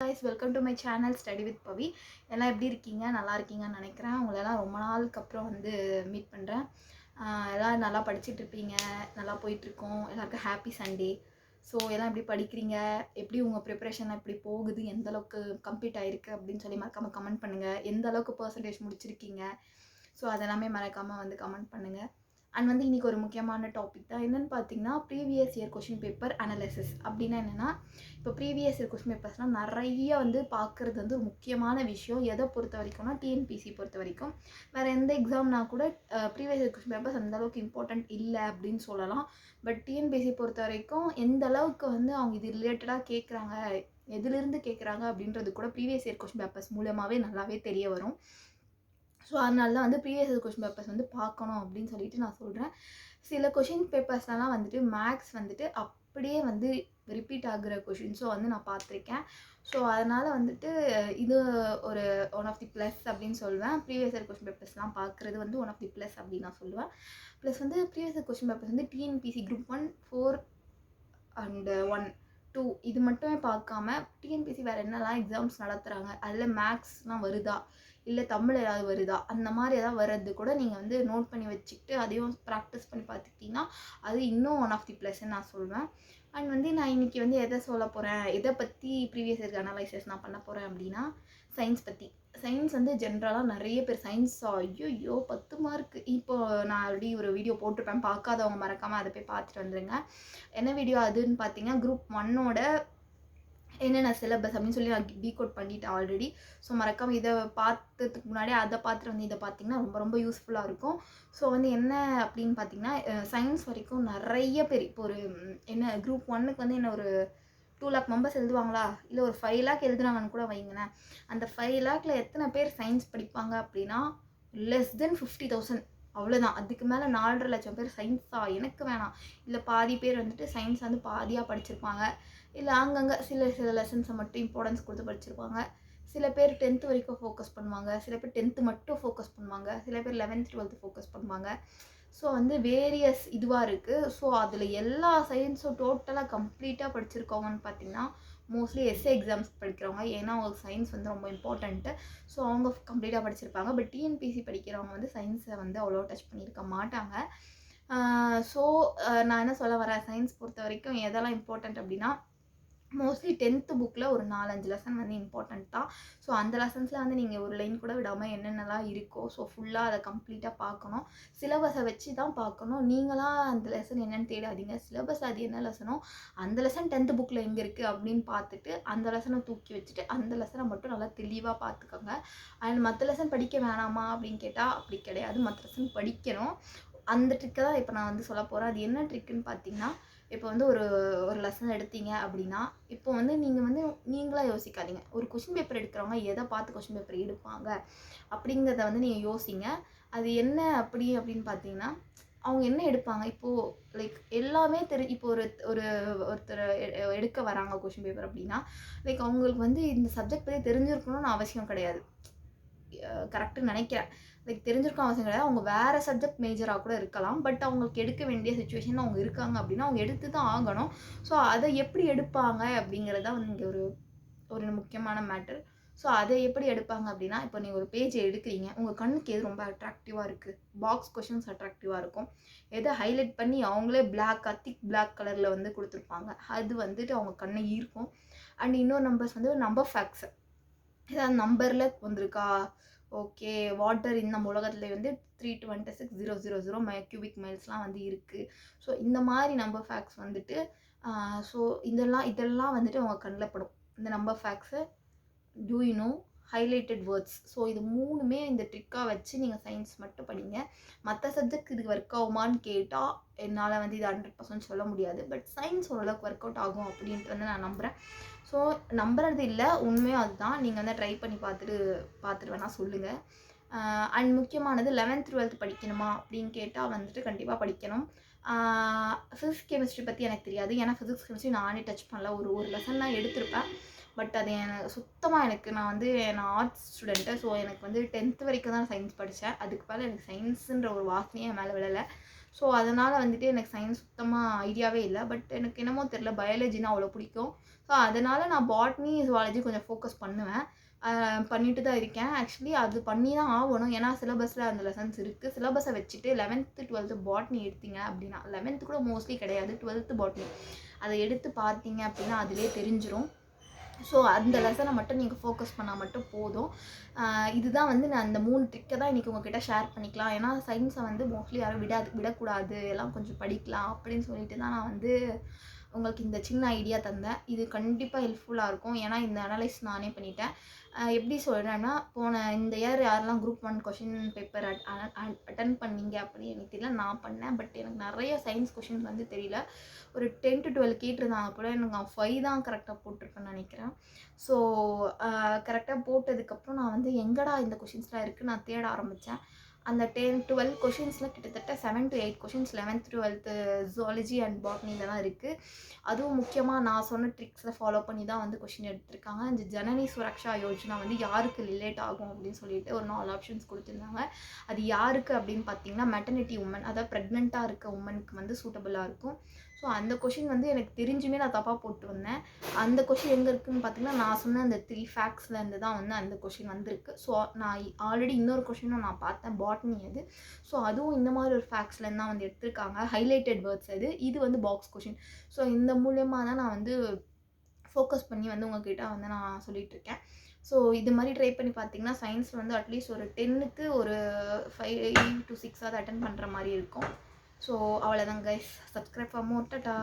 guys, welcome to my channel Study with Pavi. எல்லாம் எப்படி இருக்கீங்க? நல்லா இருக்கீங்கன்னு நினைக்கிறேன். உங்களெல்லாம் ரொம்ப நாளுக்கு அப்புறம் வந்து மீட் பண்ணுறேன். எல்லாம் நல்லா படிச்சுட்டு இருப்பீங்க, நல்லா போயிட்டுருக்கோம். எல்லாருக்கும் ஹாப்பி சண்டே. ஸோ எல்லாம் எப்படி படிக்கிறீங்க, எப்படி உங்கள் ப்ரிப்ரேஷன்லாம் எப்படி போகுது, எந்த அளவுக்கு கம்ப்ளீட் ஆகிருக்கு அப்படின்னு சொல்லி மறக்காமல் கமெண்ட் பண்ணுங்கள். எந்த அளவுக்கு பர்சன்டேஜ் முடிச்சிருக்கீங்க, ஸோ அதெல்லாமே மறக்காமல் வந்து கமெண்ட் பண்ணுங்கள். அண்ட் வந்து இன்றைக்கி ஒரு முக்கியமான டாபிக் தான். என்னென்னு பார்த்தீங்கன்னா, previous year question paper analysis. அப்படின்னா என்னென்னா, இப்போ ப்ரீவியஸ் இயர் கொஷின் பேப்பர்ஸ்னால் நிறைய வந்து பார்க்குறது வந்து ஒரு முக்கியமான விஷயம். எதை பொறுத்த வரைக்கும்னா, டிஎன்பிசி பொறுத்த வரைக்கும். வேறு எந்த எக்ஸாம்னா கூட ப்ரீவியஸ் இயர் கொஷின் பேப்பர்ஸ் அந்தளவுக்கு இம்பார்ட்டண்ட் இல்லை அப்படின்னு சொல்லலாம். பட் டிஎன்பிசி பொறுத்த வரைக்கும் எந்த அளவுக்கு வந்து அவங்க இது ரிலேட்டடாக கேட்குறாங்க, எதுலேருந்து கேட்குறாங்க அப்படின்றது கூட ப்ரீவியஸ் இயர் கொஷின் பேப்பர்ஸ் மூலமாகவே நல்லாவே தெரிய வரும். ஸோ அதனால தான் வந்து ப்ரீவியஸ் இயர் கொஷின் பேப்பர்ஸ் வந்து பார்க்கணும் அப்படின்னு சொல்லிட்டு நான் சொல்கிறேன். சில கொஷின் பேப்பர்ஸ்லாம் வந்துட்டு மேக்ஸ் வந்துட்டு அப்படியே வந்து ரிப்பீட் ஆகுற கொஷின்ஸும் வந்து நான் பார்த்துருக்கேன். ஸோ அதனால் வந்துட்டு இது ஒரு ஒன் ஆஃப் தி ப்ளஸ் அப்படின்னு சொல்லுவேன். ப்ரீவியஸ் இயர் கொஷின் பேப்பர்ஸ்லாம் பார்க்குறது வந்து ஒன் ஆஃப் தி ப்ளஸ் அப்படின்னு நான் சொல்லுவேன். ப்ளஸ் வந்து ப்ரீவியஸ் இயர் கொஷின் பேப்பர்ஸ் வந்து டிஎன்பிசி குரூப் 1, 4 அண்டு 1, 2 இது மட்டுமே பார்க்காம டிஎன்பிசி வேறு என்னெல்லாம் எக்ஸாம்ஸ் நடத்துகிறாங்க, அதில் மேக்ஸ்லாம் வருதா, இல்லை தமிழ் ஏதாவது வருதா, அந்த மாதிரி ஏதாவது வர்றது கூட நீங்கள் வந்து நோட் பண்ணி வச்சுக்கிட்டு அதையும் ப்ராக்டிஸ் பண்ணி பார்த்துக்கிட்டிங்கன்னா அது இன்னும் ஒன் ஆஃப் தி ப்ளஸ்ன்னு நான் சொல்வேன். அண்ட் வந்து நான் இன்றைக்கி வந்து எதை சொல்ல போகிறேன், எதை பற்றி ப்ரீவியஸ் இயர் அனலைசஸ் நான் பண்ண போகிறேன் அப்படின்னா, சயின்ஸ் பற்றி. சயின்ஸ் வந்து ஜென்ரலாக நிறைய பேர் சயின்ஸ் ஐயோ 10 மார்க்கு. இப்போ நான் ஆல்ரெடி ஒரு வீடியோ போட்டிருப்பேன், பார்க்காதவங்க மறக்காமல் அதை போய் பார்த்துட்டு வந்துடுங்க. என்ன வீடியோ அதுன்னு பார்த்தீங்கன்னா, குரூப் 1ஓட என்னென்ன சிலபஸ் அப்படின்னு சொல்லி நான் டீகோட் பண்ணிட்டேன் ஆல்ரெடி. ஸோ மறக்காமல் இதை பார்த்ததுக்கு முன்னாடி அதை பார்த்துட்டு வந்து இதை பார்த்தீங்கன்னா ரொம்ப ரொம்ப யூஸ்ஃபுல்லாக இருக்கும். ஸோ வந்து என்ன அப்படின்னு பார்த்தீங்கன்னா, சயின்ஸ் வரைக்கும் நிறைய பேர் இப்போ ஒரு என்ன குரூப் 1க்கு வந்து என்ன ஒரு 2 lakh மெம்பர்ஸ் எழுதுவாங்களா, இல்லை ஒரு 5 lakh எழுதுறாங்கன்னு கூட வைங்களேன். அந்த 5 lakhல எத்தனை பேர் சயின்ஸ் படிப்பாங்க அப்படின்னா லெஸ் தென் 50,000 அவ்வளோதான். அதுக்கு மேலே 4.5 லட்சம் பேர் சயின்ஸா எனக்கு வேணாம். இல்லை பாதி பேர் வந்துட்டு சயின்ஸ் வந்து பாதியாக படிச்சிருப்பாங்க, இல்லை அங்கங்கே சில லெசன்ஸை மட்டும் இம்பார்ட்டன்ஸ் கொடுத்து படிச்சிருப்பாங்க. சில பேர் 10th வரைக்கும் ஃபோக்கஸ் பண்ணுவாங்க, சில பேர் 10th மட்டும் ஃபோக்கஸ் பண்ணுவாங்க, சில பேர் 11th 12th ஃபோக்கஸ் பண்ணுவாங்க. ஸோ வந்து வேரியஸ் இதுவாக இருக்குது. ஸோ அதில் எல்லா சயின்ஸும் டோட்டலாக கம்ப்ளீட்டாக படிச்சிருக்கவங்கன்னு பார்த்தீங்கன்னா மோஸ்ட்லி எஸ்ஏ எக்ஸாம்ஸ் படிக்கிறவங்க. ஏன்னா அவங்களுக்கு சயின்ஸ் வந்து ரொம்ப இம்பார்ட்டண்ட்டு. ஸோ அவங்க கம்ப்ளீட்டாக படிச்சிருப்பாங்க. பட் டிஎன்பிசி படிக்கிறவங்க வந்து சயின்ஸை வந்து அவ்வளோ டச் பண்ணியிருக்க மாட்டாங்க. ஸோ நான் என்ன சொல்ல வரேன், சயின்ஸ் பொறுத்த வரைக்கும் எதெல்லாம் இம்பார்ட்டண்ட் அப்படின்னா, மோஸ்ட்லி 10th புக்கில் ஒரு 4-5 லெசன் வந்து இம்பார்ட்டண்ட் தான். ஸோ அந்த லெசன்ஸில் வந்து நீங்கள் ஒரு லைன் கூட விடாமல் என்னென்னலாம் இருக்கோ ஸோ ஃபுல்லாக அதை கம்ப்ளீட்டாக பார்க்கணும். சிலபஸை வச்சு தான் பார்க்கணும். நீங்களாம் அந்த லெசன் என்னென்னு தேடாதீங்க. சிலபஸ் அது என்ன லெசனோ அந்த லெசன் 10th புக்கில் எங்கே இருக்குது அப்படின்னு பார்த்துட்டு அந்த லெசனை தூக்கி வச்சுட்டு அந்த லெசனை மட்டும் நல்லா தெளிவாக பார்த்துக்கோங்க. அண்ட் மற்ற லெசன் படிக்க வேணாமா அப்படின்னு கேட்டால் அப்படி கிடையாது, மற்ற லெசன் படிக்கணும். அந்த ட்ரிக்கை தான் இப்போ நான் வந்து சொல்ல போகிறேன். அது என்ன ட்ரிக்குன்னு பார்த்தீங்கன்னா, இப்போ வந்து ஒரு லெசன் எடுத்தீங்க அப்படின்னா, இப்போ வந்து நீங்கள் வந்து நீங்களாக யோசிக்காதீங்க. ஒரு கொஷின் பேப்பர் எடுக்கிறவங்க எதை பார்த்து கொஷின் பேப்பர் எடுப்பாங்க அப்படிங்கிறத வந்து நீங்கள் யோசிங்க. அது என்ன அப்படின்னு பார்த்தீங்கன்னா, அவங்க என்ன எடுப்பாங்க, இப்போது லைக் எல்லாமே இப்போ ஒருத்தர் எடுக்க வராங்க கொஷின் பேப்பர் அப்படின்னா, லைக் அவங்களுக்கு வந்து இந்த சப்ஜெக்ட் பற்றி தெரிஞ்சிருக்கணும்னு அவசியம் கிடையாது. கரெக்டுன்னு நினைக்கிறேன். லைக் தெரிஞ்சிருக்க அவசியம் கிடையாது. அவங்க வேறு சப்ஜெக்ட் மேஜராக கூட இருக்கலாம். பட் அவங்களுக்கு எடுக்க வேண்டிய சுச்சுவேஷன் அவங்க இருக்காங்க அப்படின்னா அவங்க எடுத்து தான் ஆகணும். ஸோ அதை எப்படி எடுப்பாங்க அப்படிங்கிறது தான் வந்து இங்கே ஒரு முக்கியமான மேட்டர். ஸோ அதை எப்படி எடுப்பாங்க அப்படின்னா, இப்போ நீங்கள் ஒரு பேஜ் எடுக்கிறீங்க, உங்கள் கண்ணுக்கு எது ரொம்ப அட்ராக்டிவாக இருக்குது, பாக்ஸ் கொஷின்ஸ் அட்ராக்டிவாக இருக்கும், எதை ஹைலைட் பண்ணி அவங்களே திக் பிளாக் கலரில் வந்து கொடுத்துருப்பாங்க, அது வந்துட்டு அவங்க கண்ணை ஈர்க்கும். அண்ட் இன்னொரு நம்பர்ஸ் வந்து நம்பர் ஃபேக்ட்ஸ், ஏதாவது நம்பரில் வந்திருக்கா, ஓகே வாட்டர் இந்த உலகத்தில் வந்து 326,000 கியூபிக் மைல்ஸ்லாம் வந்து இருக்குது. ஸோ இந்த மாதிரி நம்பர் ஃபேக்ட்ஸ் வந்துட்டு ஸோ இதெல்லாம் வந்துட்டு அவங்க கண்ணில் படும். இந்த number facts do you know highlighted words. So இது 3மே இந்த ட்ரிக்காக வச்சு நீங்கள் சயின்ஸ் மட்டும் படிங்க. மற்ற சப்ஜெக்ட் இதுக்கு ஒர்க் ஆகுமான்னு கேட்டால் என்னால் வந்து இது 100% சொல்ல முடியாது. பட் சயின்ஸ் ஓரளவுக்கு ஒர்க் அவுட் ஆகும் அப்படின்ட்டு வந்து நான் நம்புகிறேன். ஸோ நம்புறது இல்லை, உண்மையும் அதுதான். நீங்கள் வந்து ட்ரை பண்ணி பார்த்துட்டு வேணால் சொல்லுங்கள். அண்ட் முக்கியமானது 11th 12th படிக்கணுமா அப்படின்னு கேட்டால் வந்துட்டு கண்டிப்பாக படிக்கணும். ஃபிசிக்ஸ் கெமிஸ்ட்ரி பற்றி எனக்கு தெரியாது. ஏன்னா ஃபிசிக்ஸ் கெமிஸ்ட்ரி நானே டச் பண்ணல. ஒரு லெசன் தான் எடுத்திருப்பேன். பட் அது எனக்கு சுத்தமாக நான் ஆர்ட்ஸ் ஸ்டூடெண்ட்டு. ஸோ எனக்கு வந்து 10th வரைக்கும் தான் சயின்ஸ் படித்தேன். அதுக்கு மேலே எனக்கு சயின்ஸுன்ற ஒரு வாசனையே மேலே விழலை. ஸோ அதனால் வந்துட்டு எனக்கு சயின்ஸ் சுத்தமாக ஐடியாவே இல்லை. பட் எனக்கு என்னமோ தெரில, பயாலஜினா அவ்வளோ பிடிக்கும். ஸோ அதனால் நான் பாட்னி, ஜுவாலஜி கொஞ்சம் ஃபோக்கஸ் பண்ணுவேன். பண்ணிட்டு தான் இருக்கேன். ஆக்சுவலி அது பண்ணி தான் ஆகணும். ஏன்னா சிலபஸில் அந்த லெசன்ஸ் இருக்குது. சிலபஸை வச்சுட்டு 11th 12th பாட்னி எடுத்தீங்க அப்படின்னா, 11th கூட மோஸ்ட்லி கிடையாது, 12th பாட்னி அதை எடுத்து பார்த்தீங்க அப்படின்னா அதிலே தெரிஞ்சிடும். ஸோ அந்த லெசனை மட்டும் நீங்கள் ஃபோக்கஸ் பண்ணால் மட்டும் போதும். இதுதான் வந்து நான் அந்த 3 ட்ரிக்கை தான் இன்றைக்கி உங்ககிட்ட ஷேர் பண்ணிக்கலாம். ஏன்னா சயின்ஸை வந்து மோஸ்ட்லி யாரும் விடக்கூடாது, எல்லாம் கொஞ்சம் படிக்கலாம் அப்படின்னு சொல்லிட்டு தான் நான் வந்து உங்களுக்கு இந்த சின்ன ஐடியா தந்தேன். இது கண்டிப்பாக ஹெல்ப்ஃபுல்லாக இருக்கும். ஏன்னா இந்த அனலைஸ் நானே பண்ணிட்டேன். எப்படி சொல்கிறேன்னா, போன இந்த இயர் யாரெல்லாம் குரூப் 1 கொஷின் பேப்பர் அட்டன் பண்ணீங்க அப்படின்னு எனக்கு தெரியல. நான் பண்ணேன். பட் எனக்கு நிறைய சயின்ஸ் கொஷின்ஸ் வந்து தெரியல. ஒரு 10 to 12 கேட்டிருந்தாங்க கூட. எனக்கு நான் 5 தான் கரெக்டாக போட்டிருப்பேன்னு நினைக்கிறேன். ஸோ கரெக்டாக போட்டதுக்கப்புறம் நான் வந்து எங்கடா இந்த கொஷின்ஸ்லாம் இருக்குது நான் தேட ஆரம்பித்தேன். அந்த 10 12 கொஷின்ஸில் கிட்டத்தட்ட 7 to 8 questions 11th 12th zoology and பாட்னியில் தான் இருக்குது. அதுவும் முக்கியமாக நான் சொன்ன ட்ரிக்ஸை ஃபாலோ பண்ணி தான் வந்து கொஷின் எடுத்திருக்காங்க. இந்த ஜனனி சுரக்ஷா யோஜனா வந்து யாருக்கு ரிலேட் ஆகும் அப்படின்னு சொல்லிட்டு ஒரு 4 ஆப்ஷன்ஸ் கொடுத்துருந்தாங்க. அது யாருக்கு அப்படின்னு பார்த்தீங்கன்னா, மெட்டர்னிட்டி உமன், அதாவது ப்ரெக்னெண்ட்டாக இருக்க உமனுக்கு வந்து சூட்டபுளாக இருக்கும். ஸோ அந்த கொஷின் வந்து எனக்கு தெரிஞ்சுமே நான் தப்பாக போட்டு வந்தேன். அந்த கொஷின் எங்கே இருக்குதுன்னு பார்த்தீங்கன்னா, நான் சொன்ன அந்த 3 ஃபேக்ட்ஸ்லேருந்து தான் வந்து அந்த கொஷின் வந்திருக்கு. ஸோ நான் ஆல்ரெடி இன்னொரு கொஷினும் நான் பார்த்தேன், பாட்னி அது. ஸோ அதுவும் இந்த மாதிரி ஒரு ஃபேக்ட்ஸ்லேருந்து தான் வந்து எடுத்திருக்காங்க. ஹைலைட்டட் வேர்ட்ஸ் இது வந்து பாக்ஸ் கொஷின். ஸோ இந்த மூலியமாக தான் நான் வந்து ஃபோக்கஸ் பண்ணி வந்து உங்ககிட்ட வந்து நான் சொல்லிகிட்ருக்கேன். ஸோ இது மாதிரி ட்ரை பண்ணி பார்த்தீங்கன்னா, சயின்ஸில் வந்து அட்லீஸ்ட் ஒரு 10க்கு ஒரு 5 to 6 அட்டன் பண்ணுற மாதிரி இருக்கும். ஸோ அவ்வளோதான் guys. Subscribe for more. Tata.